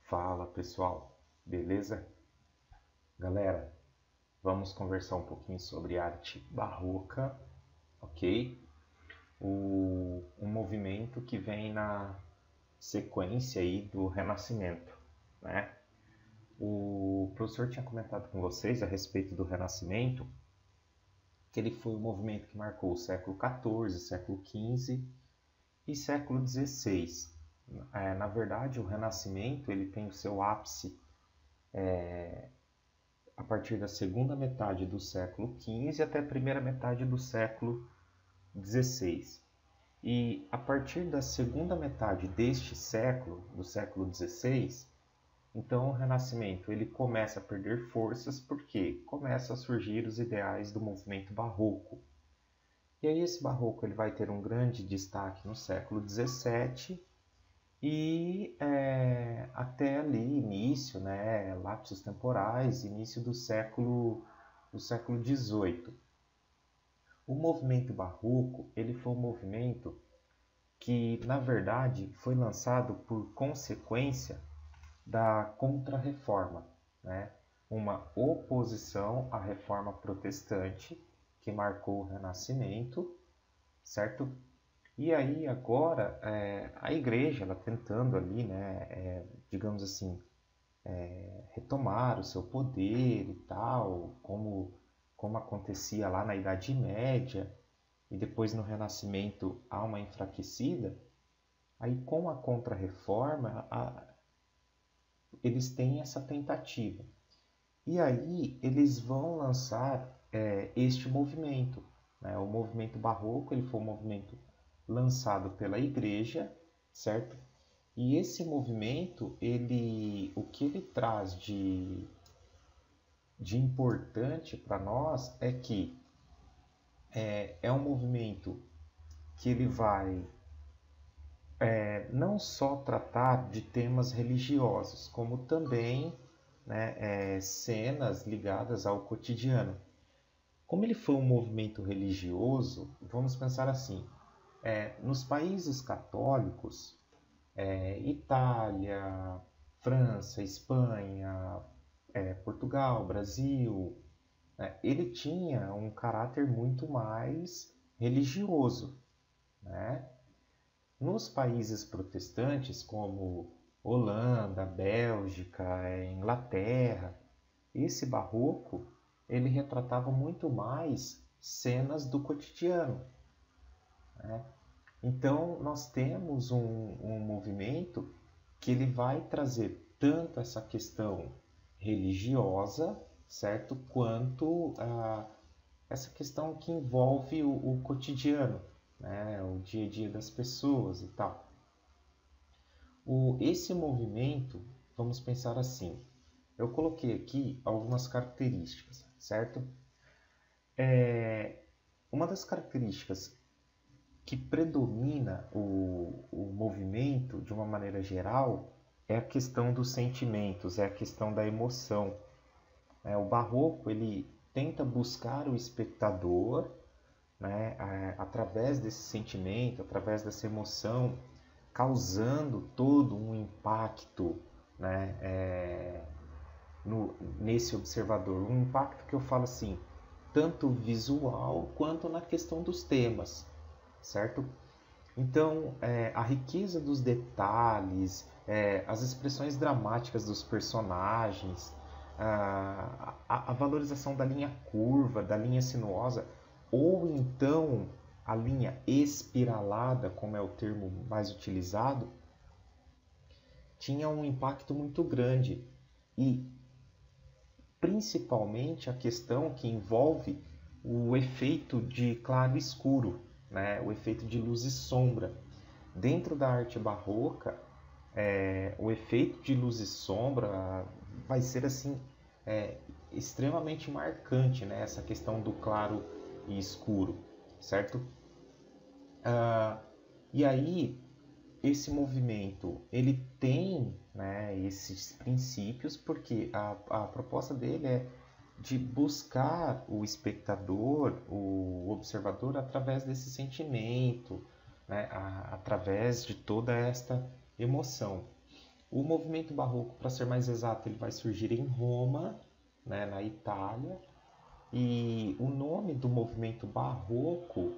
Fala pessoal, beleza? Galera, vamos conversar um pouquinho sobre arte barroca, ok? Um movimento que vem na sequência aí do Renascimento, né? O professor tinha comentado com vocês a respeito do Renascimento, que ele foi um movimento que marcou o século XIV, século XV e século XVI. Na verdade, o Renascimento ele tem o seu ápice a partir da segunda metade do século XV até a primeira metade do século XVI. E a partir da segunda metade deste século, do século XVI, então o Renascimento ele começa a perder forças porque começam a surgir os ideais do movimento barroco. E aí esse barroco ele vai ter um grande destaque no século XVII e até ali início, né, lapsos temporais, início do século XVIII. O movimento barroco ele foi um movimento que, na verdade, foi lançado por consequência da Contra-Reforma, né? Uma oposição à Reforma Protestante que marcou o Renascimento, certo? E aí agora a igreja, ela tentando ali, né, digamos assim, retomar o seu poder e tal, como acontecia lá na Idade Média, e depois no Renascimento há uma enfraquecida, aí com a Contra-Reforma eles têm essa tentativa. E aí eles vão lançar este movimento. Né? O movimento barroco ele foi um movimento lançado pela igreja, certo? E esse movimento, o que ele traz de importante para nós é que é um movimento que ele vai não só tratar de temas religiosos, como também, né, cenas ligadas ao cotidiano. Como ele foi um movimento religioso, vamos pensar assim, nos países católicos, Itália, França, Espanha, Portugal, Brasil, né, ele tinha um caráter muito mais religioso, né? Nos países protestantes, como Holanda, Bélgica, Inglaterra, esse barroco ele retratava muito mais cenas do cotidiano, né? Então nós temos um movimento que ele vai trazer tanto essa questão religiosa, certo, quanto essa questão que envolve o cotidiano, né, o dia a dia das pessoas e tal. Esse movimento, vamos pensar assim, eu coloquei aqui algumas características, certo? Uma das características que predomina o movimento de uma maneira geral é a questão dos sentimentos, é a questão da emoção. O barroco ele tenta buscar o espectador, né, através desse sentimento, através dessa emoção, causando todo um impacto, né, nesse observador. Um impacto que eu falo assim, tanto visual quanto na questão dos temas, certo? Então, a riqueza dos detalhes, as expressões dramáticas dos personagens, a valorização da linha curva, da linha sinuosa, ou então a linha espiralada, como é o termo mais utilizado, tinha um impacto muito grande. E principalmente a questão que envolve o efeito de claro e escuro, né? O efeito de luz e sombra. Dentro da arte barroca, o efeito de luz e sombra vai ser assim extremamente marcante, né? Essa questão do claro e escuro, certo? E aí esse movimento ele tem, né, esses princípios porque a proposta dele é de buscar o espectador, o observador através desse sentimento, né, através de toda esta emoção. O movimento barroco, para ser mais exato, ele vai surgir em Roma, né, na Itália, e o nome do movimento barroco,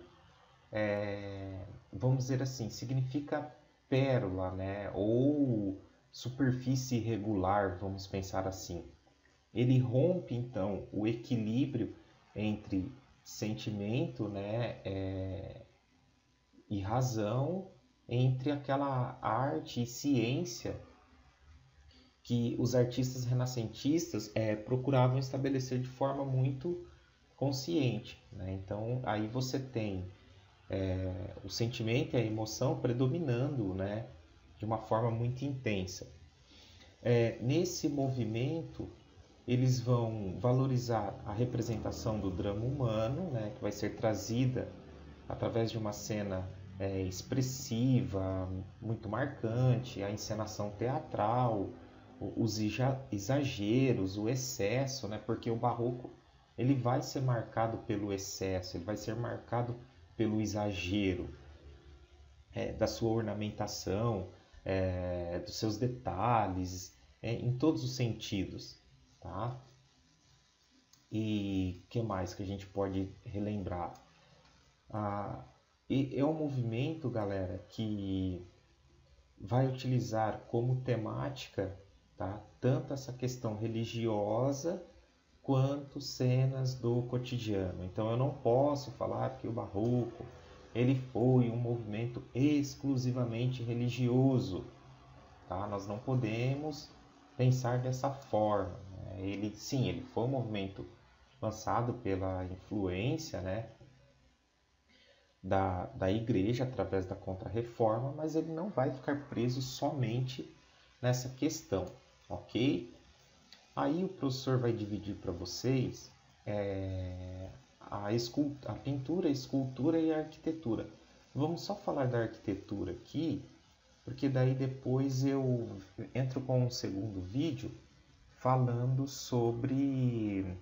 vamos dizer assim, significa pérola, né, ou superfície irregular, vamos pensar assim. Ele rompe então o equilíbrio entre sentimento, né, e razão, entre aquela arte e ciência que os artistas renascentistas procuravam estabelecer de forma muito consciente, né? Então aí você tem o sentimento e a emoção predominando, né, de uma forma muito intensa. Nesse movimento eles vão valorizar a representação do drama humano, né, que vai ser trazida através de uma cena expressiva, muito marcante, a encenação teatral, os exageros, o excesso, né, porque o barroco ele vai ser marcado pelo excesso, ele vai ser marcado pelo exagero da sua ornamentação, dos seus detalhes, em todos os sentidos, tá? E que mais que a gente pode relembrar? É um movimento, galera, que vai utilizar como temática, tá, tanto essa questão religiosa quanto cenas do cotidiano. Então eu não posso falar que o barroco ele foi um movimento exclusivamente religioso, tá? Nós não podemos pensar dessa forma, né? Ele foi um movimento lançado pela influência, né, da igreja através da Contra-Reforma, mas ele não vai ficar preso somente nessa questão, ok? Aí o professor vai dividir para vocês a pintura, a escultura e a arquitetura. Vamos só falar da arquitetura aqui, porque daí depois eu entro com um segundo vídeo falando sobre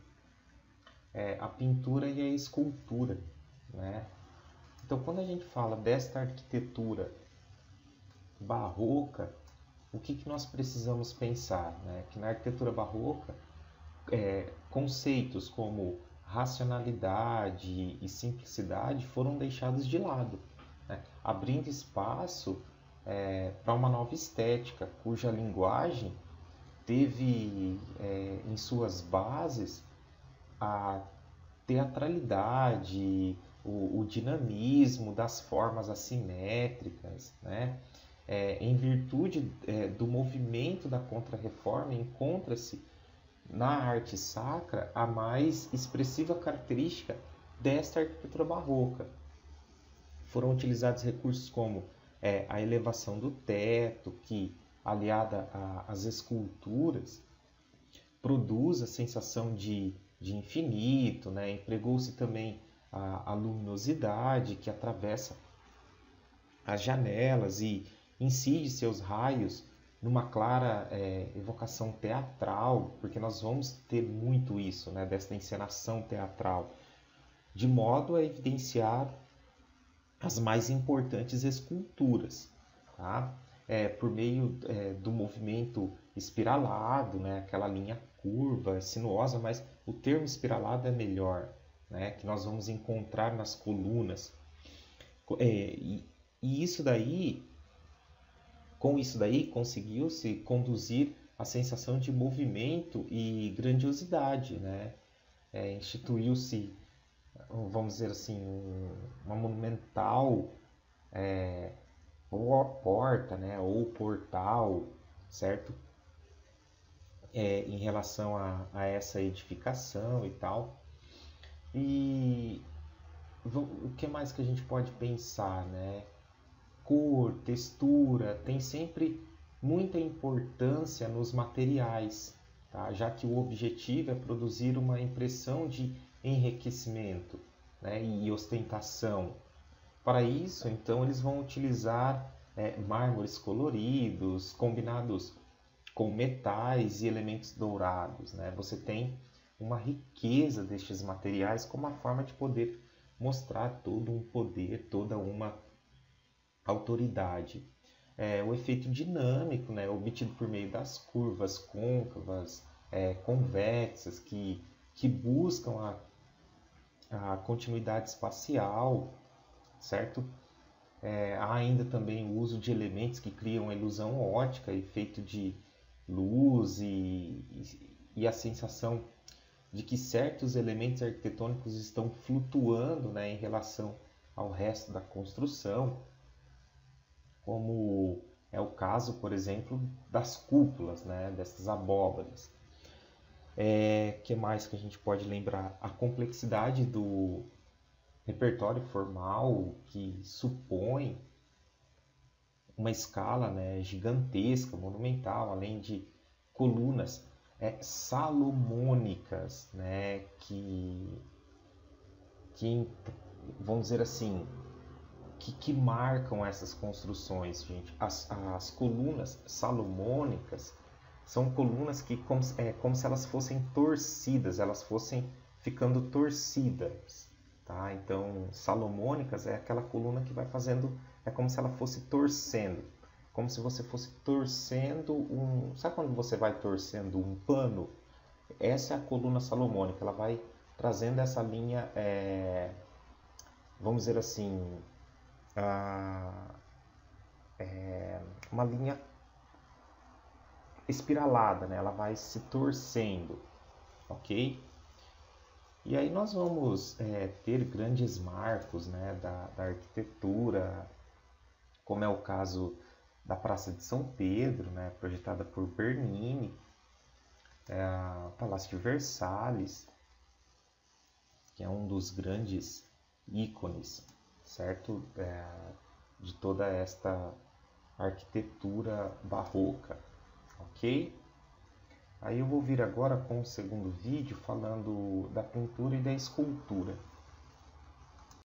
a pintura e a escultura, né? Então, quando a gente fala desta arquitetura barroca, o que nós precisamos pensar, né? Que na arquitetura barroca, conceitos como racionalidade e simplicidade foram deixados de lado, né? Abrindo espaço para uma nova estética, cuja linguagem teve em suas bases a teatralidade, o dinamismo das formas assimétricas, né? Em virtude do movimento da Contra-Reforma, encontra-se na arte sacra a mais expressiva característica desta arquitetura barroca. Foram utilizados recursos como a elevação do teto, que, aliada às esculturas, produz a sensação de infinito, né? Empregou-se também a luminosidade que atravessa as janelas e incide seus raios numa clara evocação teatral, porque nós vamos ter muito isso, né? Dessa encenação teatral, de modo a evidenciar as mais importantes esculturas, tá? Por meio do movimento espiralado, né? Aquela linha curva, sinuosa, mas o termo espiralado é melhor, né? Que nós vamos encontrar nas colunas. E isso daí, com isso daí, conseguiu-se conduzir a sensação de movimento e grandiosidade, né? Instituiu-se, vamos dizer assim, uma monumental porta, né? Ou portal, certo? Em relação a essa edificação e tal. E o que mais que a gente pode pensar, né? Cor, textura, tem sempre muita importância nos materiais, tá? Já que o objetivo é produzir uma impressão de enriquecimento, né? E ostentação. Para isso, então, eles vão utilizar mármores coloridos, combinados com metais e elementos dourados, né? Você tem uma riqueza destes materiais como uma forma de poder mostrar todo um poder, toda uma autoridade. o efeito dinâmico, né, obtido por meio das curvas côncavas, convexas, que buscam a continuidade espacial, certo? Há ainda também o uso de elementos que criam ilusão ótica, efeito de luz e a sensação de que certos elementos arquitetônicos estão flutuando, né, em relação ao resto da construção, como é o caso, por exemplo, das cúpulas, né, dessas abóbadas. Que mais que a gente pode lembrar? A complexidade do repertório formal, que supõe uma escala, né, gigantesca, monumental, além de colunas salomônicas, né, que vamos dizer assim, que marcam essas construções, gente. As colunas salomônicas são colunas que como se elas fossem torcidas, elas fossem ficando torcidas, tá? Então, salomônicas é aquela coluna que vai fazendo, é como se ela fosse torcendo, como se você fosse torcendo sabe quando você vai torcendo um pano? Essa é a coluna salomônica, ela vai trazendo essa linha, vamos dizer assim, uma linha espiralada, né? Ela vai se torcendo, ok? E aí nós vamos ter grandes marcos, né, da arquitetura, como é o caso da Praça de São Pedro, né, projetada por Bernini, o Palácio de Versalhes, que é um dos grandes ícones, certo, de toda esta arquitetura barroca, ok? Aí eu vou vir agora com o segundo vídeo falando da pintura e da escultura.